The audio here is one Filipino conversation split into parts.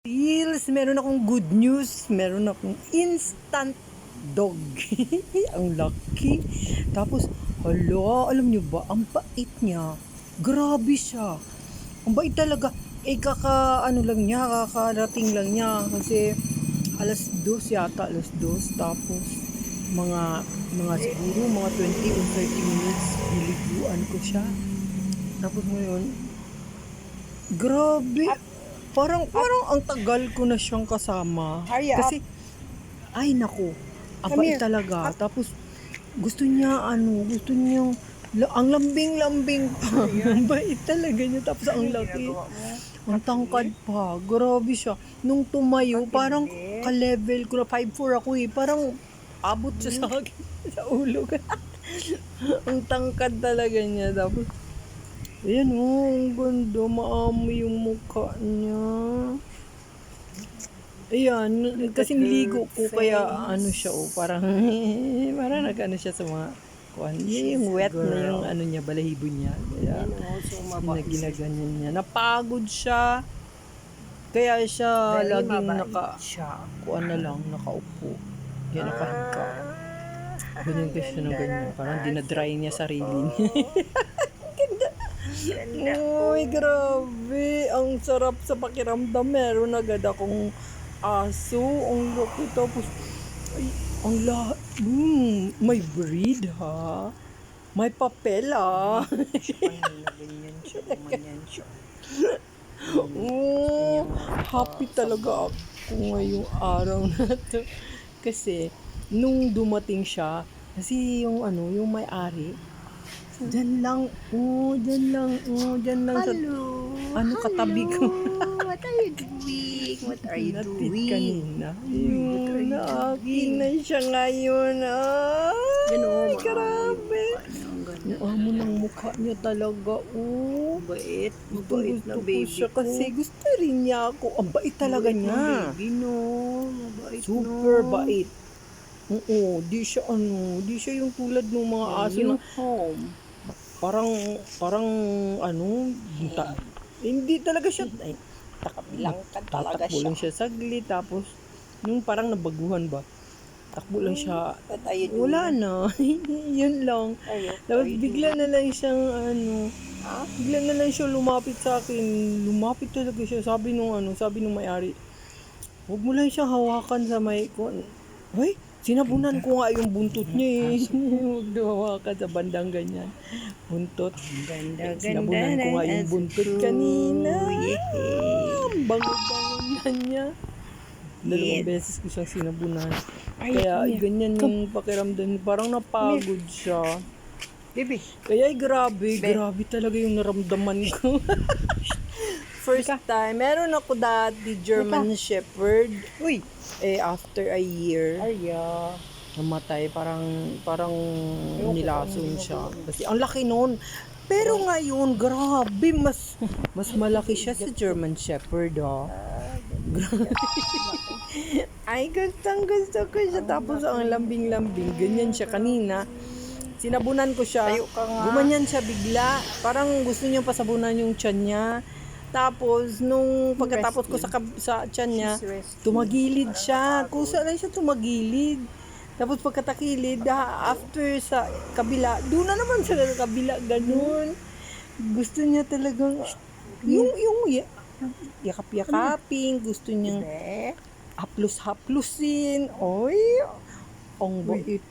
Pills, meron akong good news. Meron akong instant dog. Ang lucky. Tapos, hala, alam niyo ba, ang bait niya. Grabe siya. Ang bait talaga. Kakarating lang niya. Kasi, alas 2 yata, alas 2. Tapos, mga siguro, mga 20 or 30 minutes, biliguan ko siya. Tapos ngayon, grabe. Parang ang tagal ko na siyang kasama. Kasi, ay naku, abay talaga. Tapos, gusto niyang, ang lambing-lambing pa. Ang bait talaga niya. Tapos, ang laki. Ang tangkad pa. Grabe siya. Nung tumayo, parang ka-level ko na 5'4" ako eh. Parang abot siya sa akin. Sa ulo. Ang tangkad talaga niya. Tapos, ayan ang ganda, maamoy yung mukha niya. Ayan, kasi niligo ko kaya siya parang nag siya sa mga yung wet na yung niya, balahibo niya. Kaya ginaganyan niya. Napagod siya. Kaya siya laging nakaupo. Yan, nakahiga. Ganyan kasi siya ng ganyan. Parang dinadry niya sarili niya. Uy, grabe. Ang sarap sa pakiramdam. Meron agad akong aso. Ang laki. Tapos, ay, may breed ha. May papel ha. Happy talaga ako ngayong araw na to. Kasi, nung dumating siya, kasi yung may-ari, Diyan lang Hello. Katabi ko. What are you doing? What are you doing? Kanina. Yun, naakin na siya ngayon. Ay, grabe. Ang amo ng mukha niya talaga. Mabait Gusto na ko baby siya ko. kasi gusto rin niya ako. Ang bait talaga niya. Baby, no. Mabait, Super no. bait. Oo, di siya yung tulad ng mga aso na home. parang hindi talaga siya tatakbo lang siya saglit, tapos yung parang nabaguhan ba, takbo lang siya, wala na. Yun lang. Tapos bigla na lang siyang lumapit sa akin. Lumapit talaga siya. Sabi nung may-ari, huwag mo lang siyang hawakan sa ay, sinabunan ko nga yung buntot niya eh. Huwag daw hawakan sa bandang ganyan. Buntot. Sinabunan ko nga yung buntot kanina. Ang bango-bango na niya. Dalawang beses ko siyang sinabunan. Kaya ganyan yung pakiramdam. Parang napagod siya. Baby. Kaya grabe talaga yung naramdaman ko. First time, meron ako dati German Shepherd. Uy. After a year, namatay. Parang nilason siya. Kasi ang laki nun. Pero ngayon, grabe, mas malaki siya sa German Shepherd, ha. Ay, gusto ko siya. Tapos ang lambing-lambing, ganyan siya kanina. Sinabunan ko siya. Gumanyan siya bigla. Parang gusto niya pasabunan yung tiyan niya. Tapos, nung pagkatapos ko sa tiyan niya, tumagilid siya. Kusa lang siya tumagilid. Tapos pagkatakilid, after sa kabila, doon na naman sa kabila, ganun. Gusto niya talagang, yung yakap-yakaping, gusto niyang haplos-haplusin. Oy, ang bait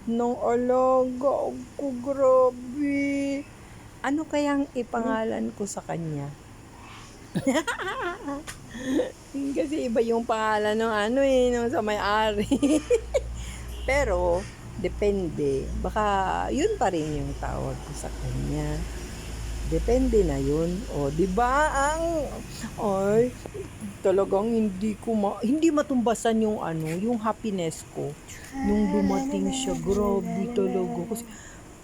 ng alaga ko, grabe. Ano kayang ipangalan ko sa kanya? Kasi iba yung pangalan ng nung sa may-ari. Pero, depende. Baka, yun pa rin yung tawag ko sa kanya. Depende na yun. O, diba talagang hindi matumbasan yung yung happiness ko. Nung dumating siya, grabe talaga. Kasi,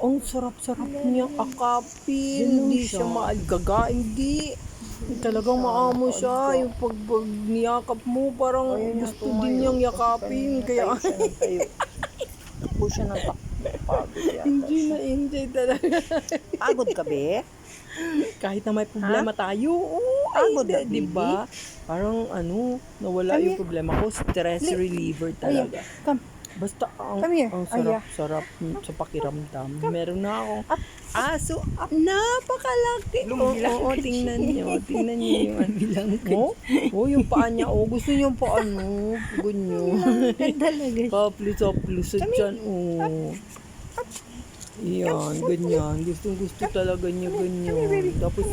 ang sarap-sarap niyang akapin. Hindi siya maagaga. Hindi. Talagang maamo siya. Yung pag niyakap mo, parang gusto din niyang yakapin. Kaya, Takbo siya ng takbo. enjoy talaga. Pagod ka, be? Kahit na may problema tayo, Pagod na, di ba? Parang nawala yung problema ko. Stress reliever talaga. Come. Basta Come here. ang sarap-sarap sa pakiramdam. Meron na akong aso. Napakalaki. Oo, tingnan niyo. Tingnan niyo yung bilang ko. Oh, yung paa niya. Oh, gusto niyo yung paa, ganyan. Talaga. Kaplis-aplis dyan. Oh. Yan, ganyan. Gusto talaga niya ganyan. Tapos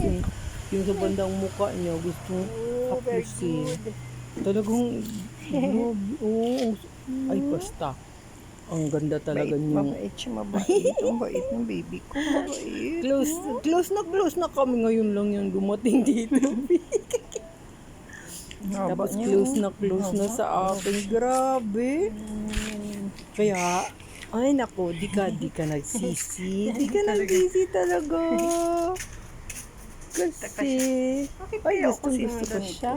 yung sa bandang mukha niya, gusto haplusin. Talagang, ay basta. Ang ganda talaga niya. Mabait siya, mabait. Ang bait ng baby ko, mabait. Close na kami. Ngayon lang yung dumating dito. Tapos close na sa akin. Grabe. Kaya, ay nako, di ka nagsisi. Di ka nagsisi talaga. Kasi, ay gusto ko siya.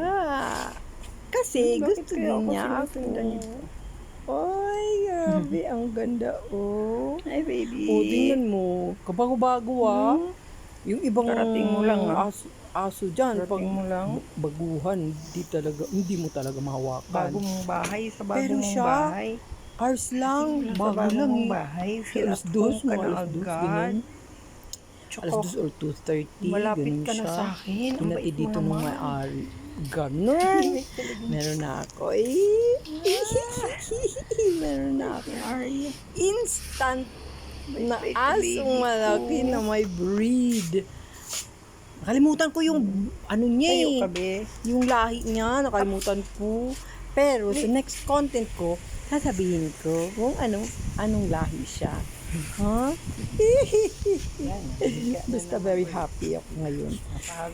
Kasi gusto din niya ako. Ay, grabe, ang ganda, oh. Hi, baby. Oh, tingnan mo. Kabago-bago, Yung ibang Karating mo lang, aso dyan, pag Karating mo lang. baguhan, hindi mo talaga mahawakan. Bagong bahay sa bagong Pero siya, bahay. hours lang, Sa bago bagong lang bahay. Alas 2, mga alas 2, ganyan. Tsaka, Alas 2 or 2:30, malapit ganun ka na siya. sa akin. Ang Hinati bait mo dito ng naman. may-ari. Ganon. Meron na ako. Meron na ako. Instant na asong malaki na may breed. Nakalimutan ko yung niya Tayo eh. ka, be. Yung lahi niya, nakalimutan ko. Pero sa next content ko, sasabihin ko kung anong lahi siya. Huh? Basta very happy ako ngayon.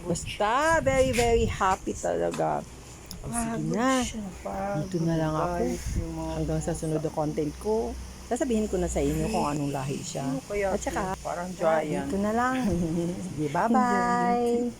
Basta very, very happy talaga. O, sige na. Dito na lang ako. Hanggang sa sunod na content ko, sasabihin ko na sa inyo kung anong lahi siya. At saka, parang giant. dito na lang. Sige, bye-bye.